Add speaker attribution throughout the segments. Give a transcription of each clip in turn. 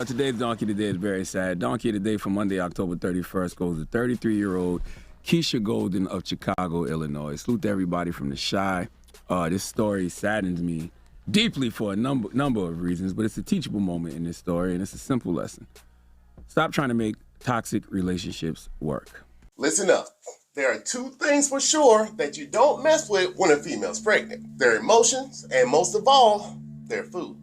Speaker 1: Today's Donkey Today is very sad. Donkey Today for Monday, October 31st goes to 33-year-old Keshia Golden of Chicago, Illinois. Salute to everybody from the Chi. This story saddens me deeply for a number of reasons, but it's a teachable moment in this story, and it's a simple lesson. Stop trying to make toxic relationships work.
Speaker 2: Listen up. There are two things for sure that you don't mess with when a female's pregnant. Their emotions, and most of all, their food.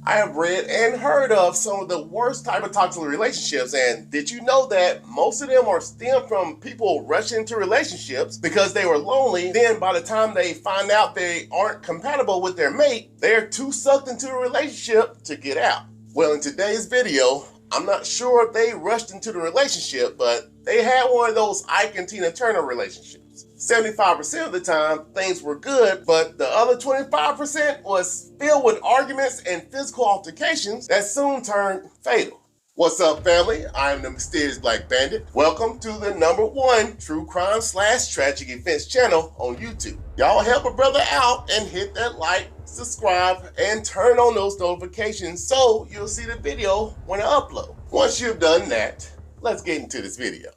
Speaker 2: I have read and heard of some of the worst type of toxic relationships, and did you know that most of them are stemmed from people rushing into relationships because they were lonely? Then by the time they find out they aren't compatible with their mate, they're too sucked into a relationship to get out. Well, in today's video, I'm not sure if they rushed into the relationship, but they had one of those Ike and Tina Turner relationships. 75% of the time, things were good, but the other 25% was filled with arguments and physical altercations that soon turned fatal. What's up, family? I am the Mysterious Black Bandit. Welcome to the #1 true crime / tragic events channel on YouTube. Y'all help a brother out and hit that like, subscribe, and turn on those notifications so you'll see the video when I upload. Once you've done that, let's get into this video.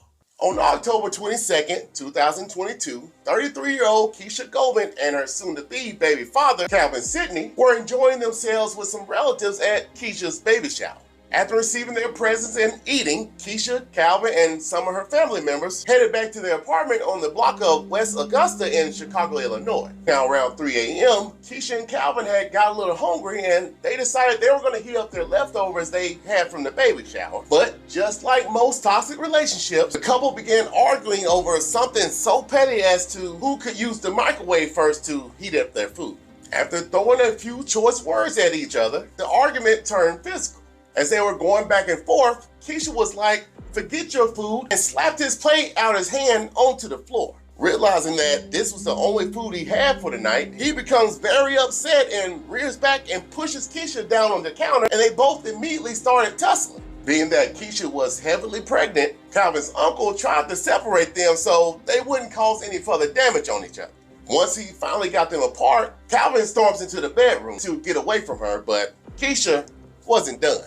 Speaker 2: On October 22nd, 2022, 33-year-old Keshia Golden and her soon-to-be baby father, Sidney, were enjoying themselves with some relatives at Keisha's baby shower. After receiving their presents and eating, Keisha, Calvin, and some of her family members headed back to their apartment on the block of West Augusta in Chicago, Illinois. Now, around 3 a.m., Keisha and Calvin had got a little hungry and they decided they were going to heat up their leftovers they had from the baby shower. But just like most toxic relationships, the couple began arguing over something so petty as to who could use the microwave first to heat up their food. After throwing a few choice words at each other, the argument turned physical. As they were going back and forth, Keisha was like, "Forget your food," and slapped his plate out of his hand onto the floor. Realizing that this was the only food he had for the night, he becomes very upset and rears back and pushes Keisha down on the counter, and they both immediately started tussling. Being that Keisha was heavily pregnant, Calvin's uncle tried to separate them so they wouldn't cause any further damage on each other. Once he finally got them apart, Calvin storms into the bedroom to get away from her, but Keisha wasn't done.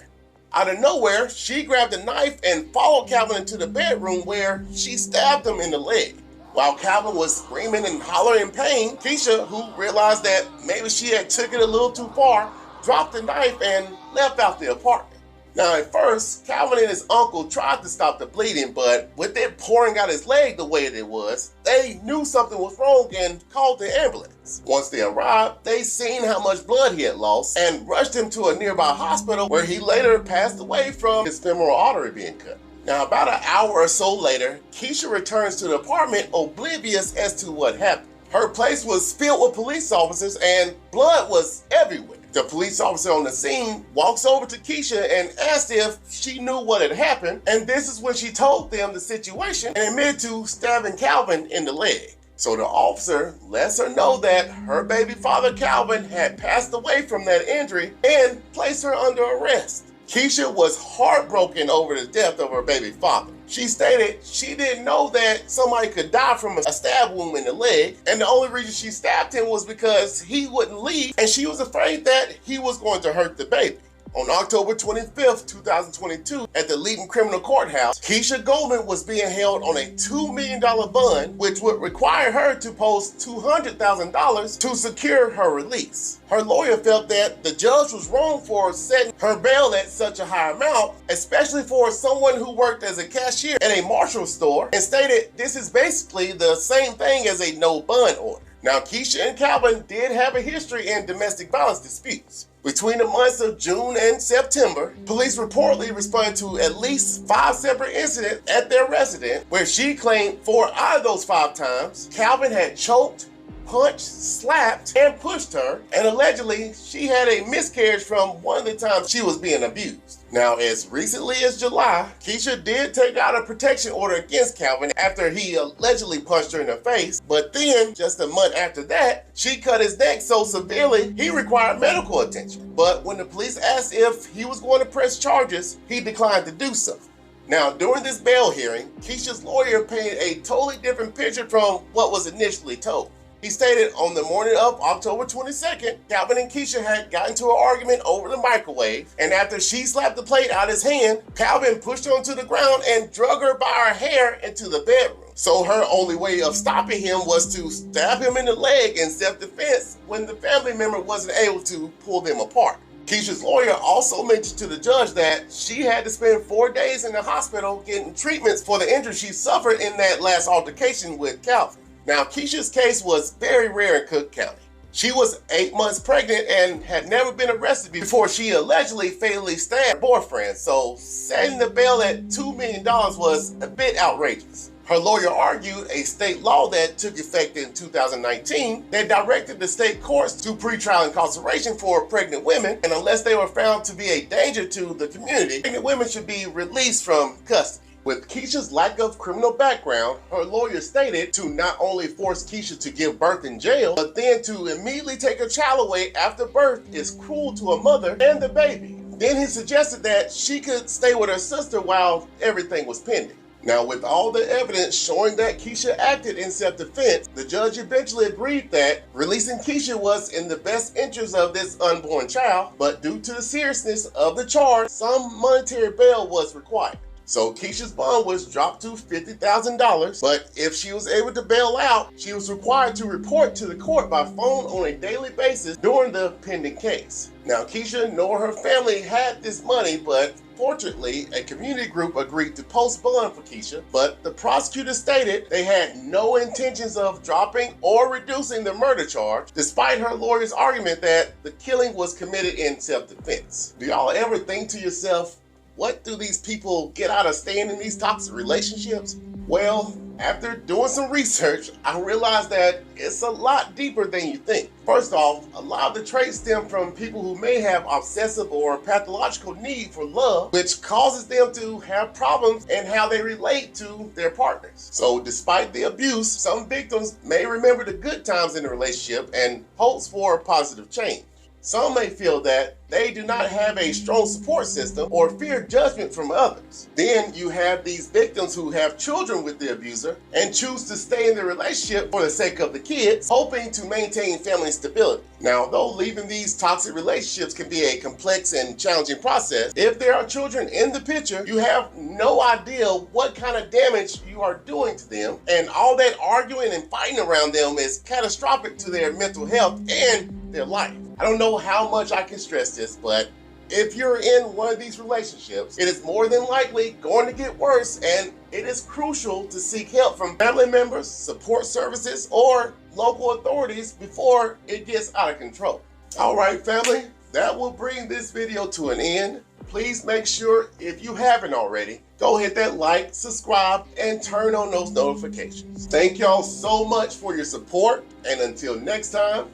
Speaker 2: Out of nowhere, she grabbed a knife and followed Calvin into the bedroom where she stabbed him in the leg. While Calvin was screaming and hollering in pain, Keisha, who realized that maybe she had took it a little too far, dropped the knife and left out the apartment. Now at first, Calvin and his uncle tried to stop the bleeding, but with it pouring out his leg the way it was, they knew something was wrong and called the ambulance. Once they arrived, they seen how much blood he had lost and rushed him to a nearby hospital where he later passed away from his femoral artery being cut. Now about an hour or so later, Keisha returns to the apartment oblivious as to what happened. Her place was filled with police officers and blood was everywhere. The police officer on the scene walks over to Keisha and asked if she knew what had happened, and this is when she told them the situation and admitted to stabbing Calvin in the leg. So the officer lets her know that her baby father Calvin had passed away from that injury and placed her under arrest. Keisha was heartbroken over the death of her baby father. She stated she didn't know that somebody could die from a stab wound in the leg, and the only reason she stabbed him was because he wouldn't leave, and she was afraid that he was going to hurt the baby. On October 25th, 2022, at the Leaden Criminal Courthouse, Keshia Golden was being held on a $2 million bond, which would require her to post $200,000 to secure her release. Her lawyer felt that the judge was wrong for setting her bail at such a high amount, especially for someone who worked as a cashier at a Marshall store, and stated this is basically the same thing as a no bond order. Now, Keisha and Calvin did have a history in domestic violence disputes. Between the months of June and September, police reportedly responded to at least 5 separate incidents at their residence where she claimed 4 out of those 5 times, Calvin had choked, punched, slapped, and pushed her, and allegedly she had a miscarriage from one of the times she was being abused. Now, as recently as July, Keisha did take out a protection order against Calvin after he allegedly punched her in the face, but then, just a month after that, she cut his neck so severely he required medical attention. But when the police asked if he was going to press charges, he declined to do so. Now, during this bail hearing, Keisha's lawyer painted a totally different picture from what was initially told. He stated on the morning of October 22nd, Calvin and Keisha had gotten into an argument over the microwave, and after she slapped the plate out of his hand, Calvin pushed her onto the ground and drug her by her hair into the bedroom. So her only way of stopping him was to stab him in the leg in self-defense when the family member wasn't able to pull them apart. Keisha's lawyer also mentioned to the judge that she had to spend 4 days in the hospital getting treatments for the injuries she suffered in that last altercation with Calvin. Now, Keisha's case was very rare in Cook County. She was 8 months pregnant and had never been arrested before she allegedly fatally stabbed her boyfriend, so setting the bail at $2 million was a bit outrageous. Her lawyer argued a state law that took effect in 2019 that directed the state courts to pretrial incarceration for pregnant women, and unless they were found to be a danger to the community, pregnant women should be released from custody. With Keisha's lack of criminal background, her lawyer stated to not only force Keisha to give birth in jail, but then to immediately take her child away after birth is cruel to a mother and the baby. Then he suggested that she could stay with her sister while everything was pending. Now, with all the evidence showing that Keisha acted in self-defense, the judge eventually agreed that releasing Keisha was in the best interest of this unborn child, but due to the seriousness of the charge, some monetary bail was required. So Keisha's bond was dropped to $50,000, but if she was able to bail out, she was required to report to the court by phone on a daily basis during the pending case. Now, Keisha nor her family had this money, but fortunately, a community group agreed to post bond for Keisha, but the prosecutor stated they had no intentions of dropping or reducing the murder charge, despite her lawyer's argument that the killing was committed in self-defense. Do y'all ever think to yourself, what do these people get out of staying in these toxic relationships? Well, after doing some research, I realized that it's a lot deeper than you think. First off, a lot of the traits stem from people who may have obsessive or pathological need for love, which causes them to have problems in how they relate to their partners. So despite the abuse, some victims may remember the good times in the relationship and hopes for positive change. Some may feel that they do not have a strong support system or fear judgment from others. Then you have these victims who have children with the abuser and choose to stay in the relationship for the sake of the kids, hoping to maintain family stability. Now, though leaving these toxic relationships can be a complex and challenging process, if there are children in the picture, you have no idea what kind of damage you are doing to them, and all that arguing and fighting around them is catastrophic to their mental health and their life. I don't know how much I can stress this, but if you're in one of these relationships, it is more than likely going to get worse, and it is crucial to seek help from family members, support services, or local authorities before it gets out of control. All right, family, that will bring this video to an end. Please make sure, if you haven't already, go hit that like, subscribe, and turn on those notifications. Thank y'all so much for your support, and until next time,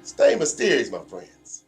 Speaker 2: stay mysterious, my friends.